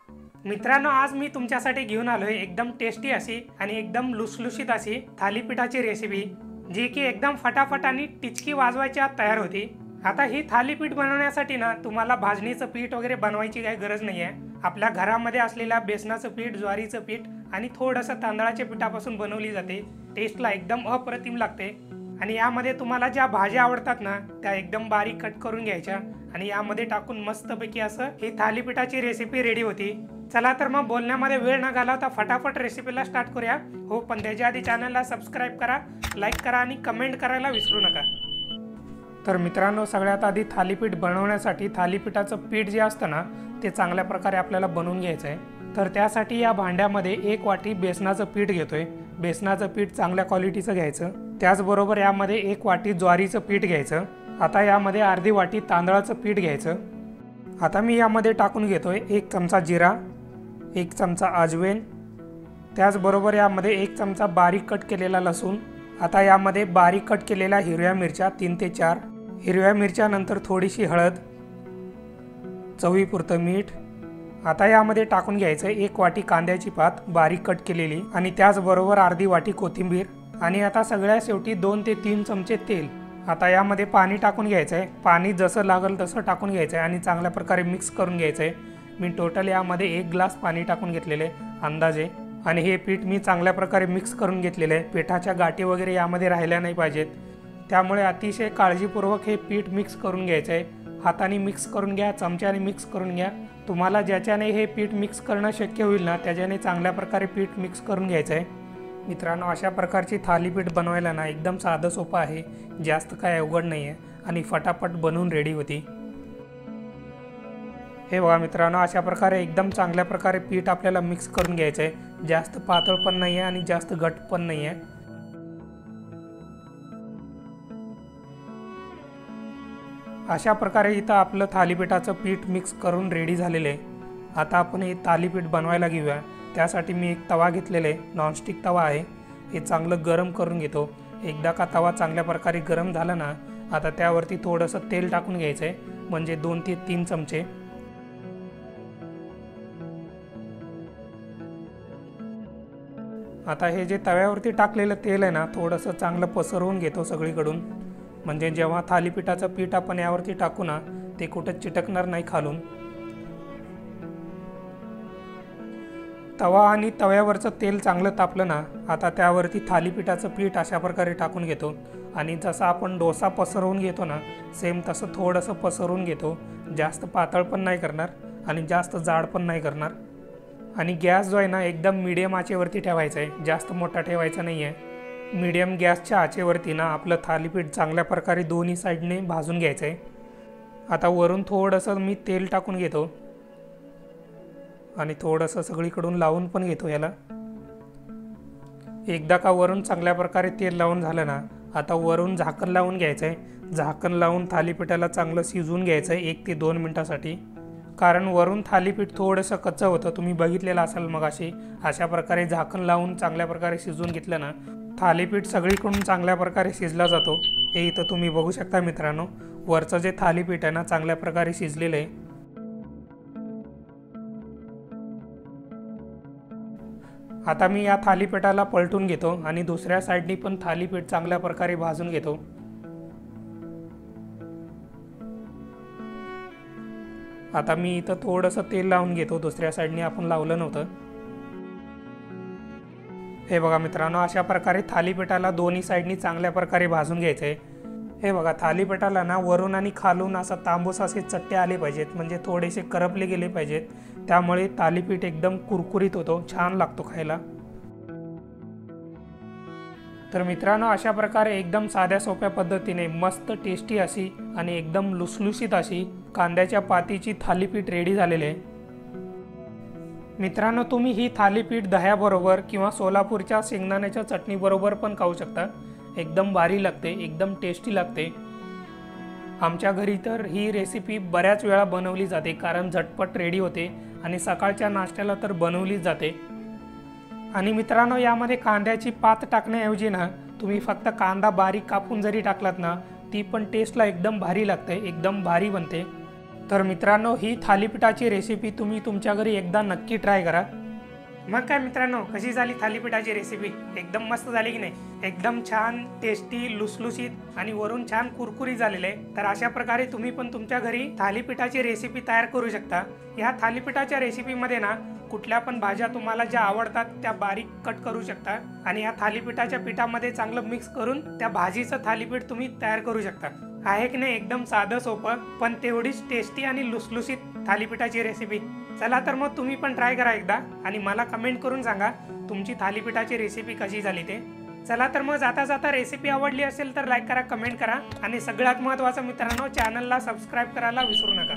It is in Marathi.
मित्रांनो, आज मी तुमच्यासाठी घेऊन आलोय एकदम टेस्टी अशी आणि एकदम लुसलुशीत अशी थालीपीठाची रेसिपी, जी की एकदम फटाफट आणि टिचकी वाजवायच्या आत तयार होती। आता ही थालीपीठ बनवण्यासाठी ना तुम्हाला भाजणीचं पीठ वगैरे बनवायची काही गरज नाही आहे। आपल्या घरामध्ये असलेल्या बेसनाचं पीठ, ज्वारीचं पीठ आणि थोडंसं तांदळाच्या पिठापासून बनवली जाते। टेस्टला एकदम अप्रतिम लागते आणि यामध्ये तुम्हाला ज्या भाज्या आवडतात ना त्या एकदम बारीक कट करून घ्यायच्या आणि यामध्ये टाकून मस्तपैकी असं ही थालीपीठाची रेसिपी रेडी होती। चला तर मग बोलण्यामध्ये वेळ न घालवता फटाफट रेसिपीला स्टार्ट करूया। हो, पण त्याच्या आधी चॅनलला सबस्क्राइब करा, लाईक करा आणि कमेंट करायला विसरू नका। तर मित्रांनो, सगळ्यात आधी थालीपीठ बनवण्यासाठी थालीपीठाचं पीठ जे असतं ना ते चांगल्या प्रकारे आपल्याला बनवून घ्यायचं आहे। तर त्यासाठी या भांड्यामध्ये 1 वाटी बेसनाचं पीठ घेतोय। बेसनाचं पीठ चांगल्या क्वालिटीचं घ्यायचं। त्याचबरोबर यामध्ये 1 वाटी ज्वारीचं पीठ घ्यायचं। आता यामध्ये अर्धी वाटी तांदळाचं पीठ घ्यायचं। आता मी यामध्ये टाकून घेतोय 1 चमचा जिरा, 1 चमचा अजवाइन, त्याचबरोबर यामध्ये 1 चमचा बारीक कट केलेला लसूण। आता यामध्ये बारीक कट केलेल्या हिरव्या मिरच्या 3 ते 4, हिरव्या मिरच्यानंतर थोडीशी हळद, चवीपुरतं मीठ। आता यामध्ये टाकून घ्यायचं 1 वाटी कांद्याची पात बारीक कट केलेली आणि त्याचबरोबर अर्धी वाटी कोथिंबीर आणि आता सगळ्या शेवटी 2 ते 3 चमचे तेल। आता यामध्ये पाणी टाकून घ्यायचं आहे। पाणी जसं लागेल तसं टाकून घ्यायचं आहे आणि चांगल्या प्रकारे मिक्स करून घ्यायचं आहे। मी टोटल यामध्ये 1 ग्लास पाणी टाकून घेतलेले अंदाजे आणि हे पीठ मी चांगल्या प्रकारे मिक्स करून घेतलेले आहे। पिठाच्या गाठी वगैरे यामध्ये राहिल्या नाही पाहिजेत, त्यामुळे अतिशय काळजीपूर्वक हे पीठ मिक्स करून घ्यायचं आहे। हाताने मिक्स करून घ्या, चमच्याने मिक्स करून घ्या। तुम्हाला ज्याच्याने हे पीठ मिक्स करणं शक्य होईल ना त्याच्याने चांगल्या प्रकारे पीठ मिक्स करून घ्यायचं आहे। मित्रांनो, अशा प्रकारची थालीपीठ बनवायला ना एकदम साधं सोपं आहे, जास्त काय अवघड नाही आहे आणि फटाफट बनवून रेडी होती। हे बघा मित्रांनो, अशा प्रकारे एकदम चांगल्या प्रकारे पीठ आपल्याला मिक्स करून घ्यायचं आहे। जास्त पातळ पण नाही आहे आणि जास्त घट पण नाही आहे। अशा प्रकारे इथं आपलं थालीपीठाचं पीठ मिक्स करून रेडी झालेलं आहे। आता आपण हे थालीपीठ बनवायला घेऊया। त्यासाठी मी एक तवा घेतलेला आहे, नॉनस्टिक तवा आहे। हे चांगलं गरम करून घेतो। एकदा का तवा चांगल्या प्रकारे गरम झाला ना, आता त्यावरती थोडंसं तेल टाकून घ्यायचं आहे, म्हणजे 2 ते 3 चमचे। आता हे जे तव्यावरती टाकलेलं तेल आहे ना थोडंसं चांगलं पसरवून घेतो सगळीकडून, म्हणजे जेव्हा थालीपीठाचं पीठ आपण यावरती टाकू ना ते कुठं चिटकणार नाही खालून। तवा आणि तव्यावरचं तेल चांगलं तापलं ना, आता त्यावरती थालीपीठाचं पीठ अशा प्रकारे टाकून घेतो आणि जसं आपण डोसा पसरवून घेतो ना सेम तसं थोडंसं पसरवून घेतो। जास्त पातळ पण नाही करणार आणि जास्त जाड पण नाही करणार। आणि गॅस जो आहे ना एकदम मीडियम आचेवरती ठेवायचा आहे, जास्त मोठा ठेवायचा नाही आहे। मीडियम गॅसच्या आचेवरती ना आपलं थालीपीठ चांगल्या प्रकारे दोन्ही साईडने भाजून घ्यायचं आहे। आता वरून थोडंसं मी तेल टाकून घेतो आणि थोडंसं सगळीकडून लावून पण घेतो याला। एकदा का वरून चांगल्या प्रकारे तेल लावून झालं ना, आता वरून झाकण लावून घ्यायचं आहे। झाकण लावून थालीपीठाला चांगलं शिजवून घ्यायचं आहे 1 ते 2 मिनिटासाठी, कारण वरून थालीपीठ थोडंसं कच्चं होतं, तुम्ही बघितलेलं असाल मगाशी। अशा प्रकारे झाकण लावून चांगल्या प्रकारे शिजवून घेतलं ना थालीपीठ सगळीकडून चांगल्या प्रकारे शिजला जातो। हे इथं तुम्ही बघू शकता मित्रांनो, वरचं जे थालीपीठ आहे ना चांगल्या प्रकारे शिजलेलं आहे। आता मी या थालीपीठाला पलटून घेतो आणि दुसऱ्या साईडनी पण थालीपीठ चांगल्या प्रकारे भाजून घेतो। आता मी इथं थोडंसं तेल लावून घेतो, दुसऱ्या साईडनी आपण लावलं नव्हतं। हे बघा मित्रांनो, अशा प्रकारे थालीपीठाला दोन्ही साईडनी चांगल्या प्रकारे भाजून घ्यायचं आहे। हे बघा, थालीपीठाला ना वरून आणि खालून असं तांबूस असे चट्टे आले पाहिजेत, म्हणजे थोडेसे करपले गेले पाहिजेत, त्यामुळे थालीपीठ एकदम कुरकुरीत होतो, छान लागतो खायला। तर मित्रांनो, अशा प्रकारे एकदम साध्या सोप्या पद्धतीने मस्त टेस्टी अशी आणि एकदम लुसलुसीत अशी कांद्याच्या पातीची थालीपीठ रेडी झालेली आहे। मित्रांनो, तुम्ही ही थालीपीठ दह्याबरोबर किंवा सोलापूरच्या शेंगदाण्याच्या चटणीबरोबर पण खाऊ शकता। एकदम भारी लागते, एकदम टेस्टी लागते। आमच्या घरी तर ही रेसिपी बऱ्याच वेळा बनवली जाते, कारण झटपट रेडी होते आणि सकाळच्या नाश्त्याला तर बनवलीच जाते। आणि मित्रांनो, यामध्ये कांद्याची पात टाकण्याऐवजी ना तुम्ही फक्त कांदा बारीक कापून जरी टाकलात ना ती पण टेस्टला एकदम भारी लागते, एकदम भारी बनते। तर मित्रांनो, ही थालीपीठाची रेसिपी तुम्ही तुमच्या घरी एकदा नक्की ट्राय करा। मग काय मित्रांनो, कशी झाली थालीपीठाची रेसिपी? एकदम मस्त झाली की नाही? एकदम छान टेस्टी, लुसलुशीत आणि वरून छान कुरकुरी झालेले आहे। तर अशा प्रकारे तुम्ही पण तुमच्या घरी थालीपीठाची रेसिपी तयार करू शकता। या थालीपीठाच्या रेसिपीमध्ये ना कुठल्या पण भाज्या तुम्हाला ज्या आवडतात त्या बारीक कट करू शकता आणि या थालीपीठाच्या पिठामध्ये चांगलं मिक्स करून त्या भाजीचं थालीपीठ तुम्ही तयार करू शकता। आहे की नाही एकदम साधं सोपं पण तेवढीच टेस्टी आणि लुसलुशीत थालीपीठाची रेसिपी। चला तर मग तुम्ही पण ट्राय करा एकदा आणि मला कमेंट करून सांगा तुमची थालीपीठाची रेसिपी कशी झाली ते। चला तर मग जाता जाता रेसिपी आवडली असेल तर लाईक करा, कमेंट करा आणि सगळ्यात महत्त्वाचं मित्रांनो, चॅनलला सबस्क्राईब करायला विसरू नका।